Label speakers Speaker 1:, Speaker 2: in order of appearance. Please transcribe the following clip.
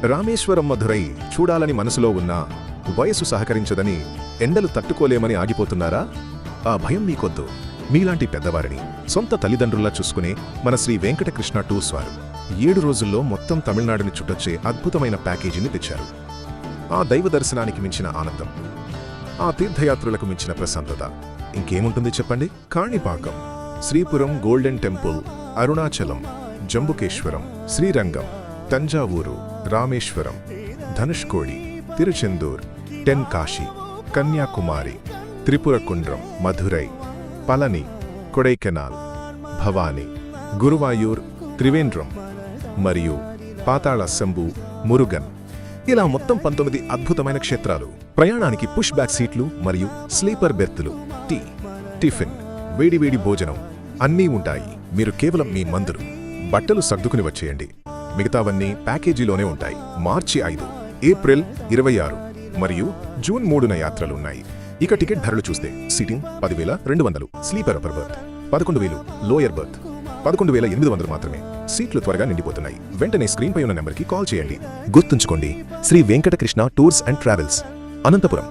Speaker 1: రామేశ్వరం మధురై చూడాలని మనసులో ఉన్నా వయసు సహకరించదని ఎండలు తట్టుకోలేమని ఆగిపోతున్నారా? ఆ భయం మీకొద్దు. మీలాంటి పెద్దవారిని సొంత తల్లిదండ్రుల్లా చూసుకునే మన శ్రీ వెంకటకృష్ణ టూర్స్ వారు 7 రోజుల్లో మొత్తం తమిళనాడుని చుట్టొచ్చే అద్భుతమైన ప్యాకేజీని తెచ్చారు. ఆ దైవ దర్శనానికి మించిన ఆనందం, ఆ తీర్థయాత్రులకు మించిన ప్రశాంతత ఇంకేముంటుంది చెప్పండి? కాణిపాకం, శ్రీపురం గోల్డెన్ టెంపుల్, అరుణాచలం, జంబుకేశ్వరం, శ్రీరంగం, తంజావూరు, రామేశ్వరం, ధనుష్కోడి, తిరుచెందూర్, టెన్కాశి, కన్యాకుమారి, త్రిపురకుండ్రం, మధురై, పళని, కొడైకెనాల్, భవాని, గురువాయూర్, త్రివేంద్రం మరియు పాతాళ శంభు, మురుగన్, ఇలా మొత్తం 19 అద్భుతమైన క్షేత్రాలు. ప్రయాణానికి పుష్ బ్యాక్ సీట్లు మరియు స్లీపర్ బెర్తులు, టీ, టిఫిన్, వేడివేడి భోజనం అన్నీ ఉంటాయి. మీరు కేవలం మీ మందులు, బట్టలు సర్దుకుని వచ్చేయండి. మిగతావన్నీ ప్యాకేజీలోనే ఉంటాయి. మార్చి 5, ఏప్రిల్ 26 మరియు జూన్ 3న యాత్రలున్నాయి. ఇక టికెట్ ధరలు చూస్తే seating 10,200, sleeper upper birth 11,000, lower birth 11,800 మాత్రమే. సీట్లు త్వరగా నిండిపోతున్నాయి. వెంటనే స్క్రీన్పై ఉన్న నెంబర్కి కాల్ చేయండి. గుర్తుంచుకోండి, Shri Venkatakrishna tours and travels, Anantapuram.